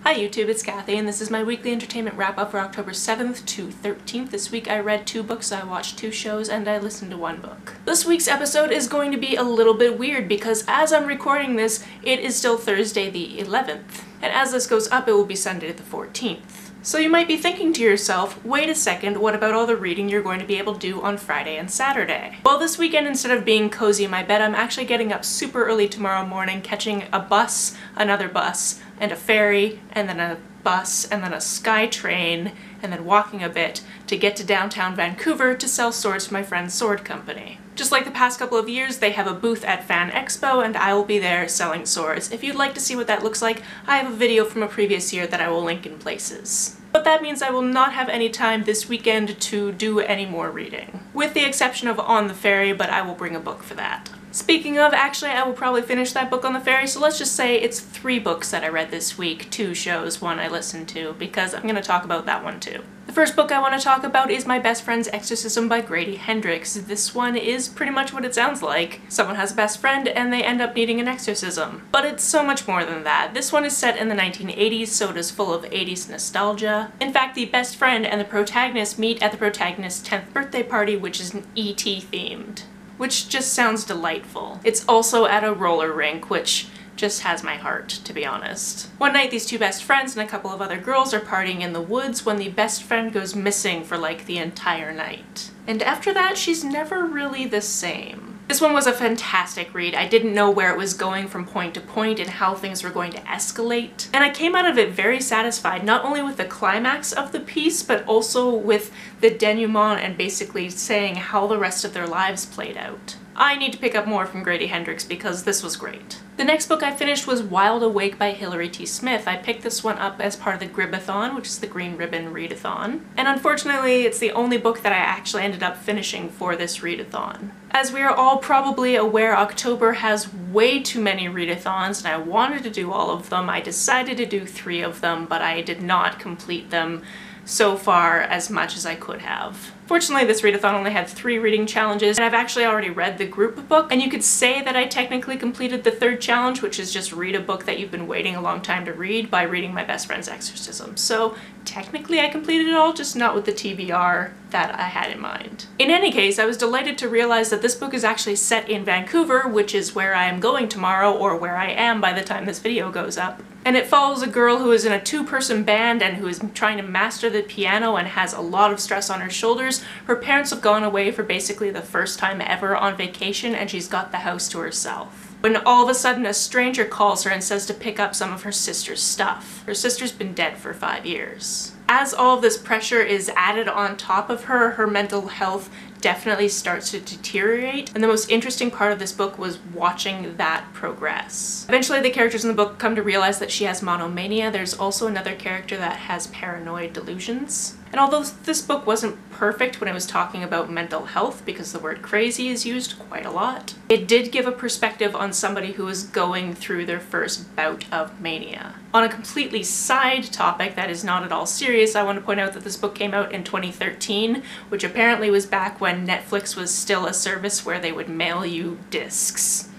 Hi YouTube, it's Kathy, and this is my weekly entertainment wrap-up for October 7th to 13th. This week I read 2 books, I watched 2 shows, and I listened to 1 book. This week's episode is going to be a little bit weird because as I'm recording this, it is still Thursday the 11th. And as this goes up, it will be Sunday the 14th. So you might be thinking to yourself, wait a second, what about all the reading you're going to be able to do on Friday and Saturday? Well, this weekend, instead of being cozy in my bed, I'm actually getting up super early tomorrow morning, catching a bus, another bus, and a ferry, and then a bus, and then a sky train, and then walking a bit to get to downtown Vancouver to sell swords for my friend's sword company. Just like the past couple of years, they have a booth at Fan Expo, and I will be there selling swords. If you'd like to see what that looks like, I have a video from a previous year that I will link in places. But that means I will not have any time this weekend to do any more reading. With the exception of On the Ferry, but I will bring a book for that. Speaking of, actually I will probably finish that book on the ferry, so let's just say it's 3 books that I read this week, 2 shows, 1 I listened to, because I'm going to talk about that one too. The first book I want to talk about is My Best Friend's Exorcism by Grady Hendrix. This one is pretty much what it sounds like. Someone has a best friend and they end up needing an exorcism. But it's so much more than that. This one is set in the 1980s, so it is full of 80s nostalgia. In fact, the best friend and the protagonist meet at the protagonist's 10th birthday party, which is an E.T. themed. Which just sounds delightful. It's also at a roller rink, which just has my heart, to be honest. One night these 2 best friends and a couple of other girls are partying in the woods when the best friend goes missing for like the entire night. And after that, she's never really the same. This one was a fantastic read. I didn't know where it was going from point to point and how things were going to escalate. And I came out of it very satisfied, not only with the climax of the piece, but also with the denouement and basically saying how the rest of their lives played out. I need to pick up more from Grady Hendrix because this was great. The next book I finished was Wild Awake by Hilary T. Smith. I picked this one up as part of the Gribathon, which is the Green Ribbon Readathon. And unfortunately, it's the only book that I actually ended up finishing for this readathon. As we are all probably aware, October has way too many readathons, and I wanted to do all of them. I decided to do 3 of them, but I did not complete them so far as much as I could have. Fortunately, this readathon only had 3 reading challenges, and I've actually already read the group book, and you could say that I technically completed the 3rd challenge, which is just read a book that you've been waiting a long time to read by reading My Best Friend's Exorcism. So technically I completed it all, just not with the TBR that I had in mind. In any case, I was delighted to realize that this book is actually set in Vancouver, which is where I am going tomorrow, or where I am by the time this video goes up. And it follows a girl who is in a 2-person band and who is trying to master the piano and has a lot of stress on her shoulders. Her parents have gone away for basically the first time ever on vacation, and she's got the house to herself. When all of a sudden a stranger calls her and says to pick up some of her sister's stuff. Her sister's been dead for 5 years. As all of this pressure is added on top of her, her mental health definitely starts to deteriorate, and the most interesting part of this book was watching that progress. Eventually the characters in the book come to realize that she has monomania. There's also another character that has paranoid delusions. And although this book wasn't perfect when it was talking about mental health, because the word crazy is used quite a lot, it did give a perspective on somebody who is going through their first bout of mania. On a completely side topic that is not at all serious, I want to point out that this book came out in 2013, which apparently was back when Netflix was still a service where they would mail you discs.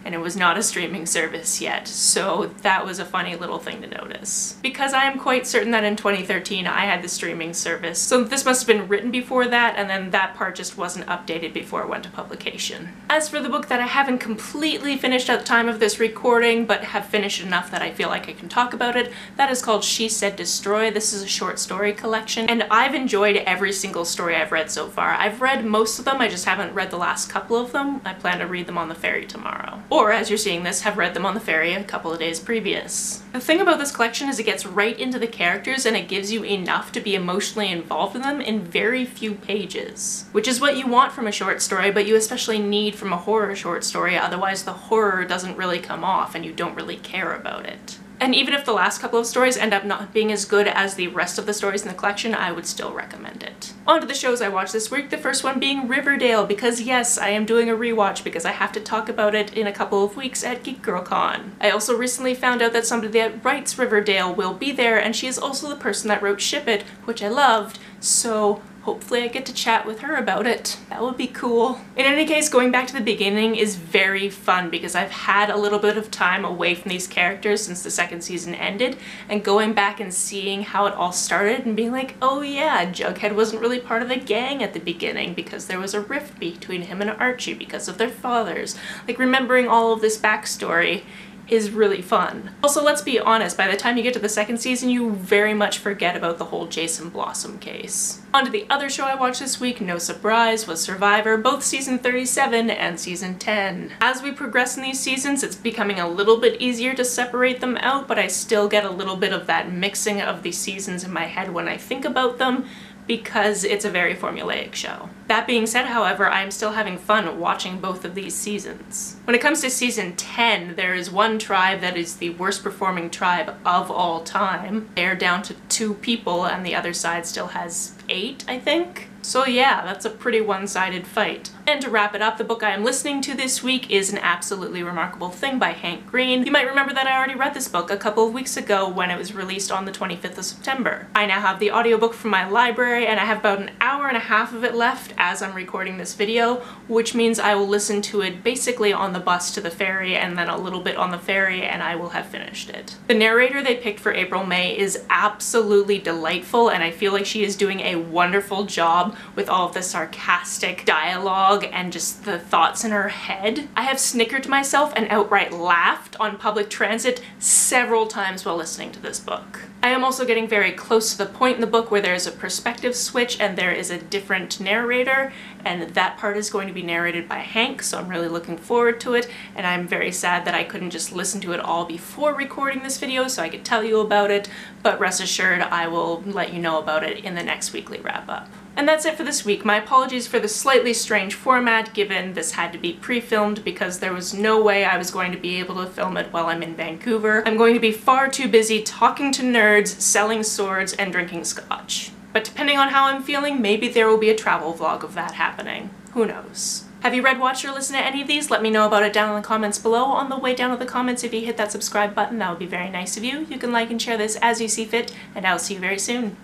And it was not a streaming service yet, so that was a funny little thing to notice. Because I am quite certain that in 2013 I had the streaming service, so this must have been written before that, and then that part just wasn't updated before it went to publication. As for the book that I haven't completely finished at the time of this recording, but have finished enough that I feel like I can talk about it, that is called She Said Destroy. This is a short story collection, and I've enjoyed every single story I've read so far. I've read most of them, I just haven't read the last couple of them. I plan to read them on the ferry tomorrow. Or, as you're seeing this, have read them on the ferry a couple of days previous. The thing about this collection is it gets right into the characters and it gives you enough to be emotionally involved in them in very few pages. Which is what you want from a short story, but you especially need from a horror short story, otherwise the horror doesn't really come off and you don't really care about it. And even if the last couple of stories end up not being as good as the rest of the stories in the collection, I would still recommend it. On to the shows I watched this week, the first one being Riverdale, because yes, I am doing a rewatch because I have to talk about it in a couple of weeks at Geek Girl Con. I also recently found out that somebody that writes Riverdale will be there, and she is also the person that wrote Ship It, which I loved, so hopefully I get to chat with her about it. That would be cool. In any case, going back to the beginning is very fun because I've had a little bit of time away from these characters since the second season ended, and going back and seeing how it all started and being like, oh yeah, Jughead wasn't really part of the gang at the beginning because there was a rift between him and Archie because of their fathers. Like, remembering all of this backstory is really fun. Also, let's be honest, by the time you get to the second season, you very much forget about the whole Jason Blossom case. On to the other show I watched this week, no surprise, was Survivor, both season 37 and season 10. As we progress in these seasons, it's becoming a little bit easier to separate them out, but I still get a little bit of that mixing of the seasons in my head when I think about them, because it's a very formulaic show. That being said, however, I'm still having fun watching both of these seasons. When it comes to season 10, there is one tribe that is the worst performing tribe of all time. They're down to 2 people and the other side still has 8, I think? So yeah, that's a pretty one-sided fight. And to wrap it up, the book I am listening to this week is An Absolutely Remarkable Thing by Hank Green. You might remember that I already read this book a couple of weeks ago when it was released on the 25th of September. I now have the audiobook from my library and I have about an hour and a half of it left as I'm recording this video, which means I will listen to it basically on the bus to the ferry and then a little bit on the ferry and I will have finished it. The narrator they picked for April May is absolutely delightful and I feel like she is doing a wonderful job with all of the sarcastic dialogue and just the thoughts in her head. I have snickered to myself and outright laughed on public transit several times while listening to this book. I am also getting very close to the point in the book where there's a perspective switch and there is a different narrator, and that part is going to be narrated by Hank, so I'm really looking forward to it, and I'm very sad that I couldn't just listen to it all before recording this video so I could tell you about it, but rest assured I will let you know about it in the next weekly wrap-up. And that's it for this week. My apologies for the slightly strange format, given this had to be pre-filmed because there was no way I was going to be able to film it while I'm in Vancouver. I'm going to be far too busy talking to nerds, selling swords, and drinking scotch. But depending on how I'm feeling, maybe there will be a travel vlog of that happening. Who knows? Have you read, watched, or listened to any of these? Let me know about it down in the comments below. On the way down to the comments, if you hit that subscribe button, that would be very nice of you. You can like and share this as you see fit, and I'll see you very soon.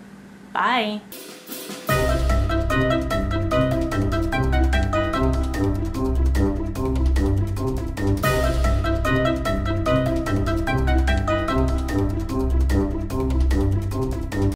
Bye!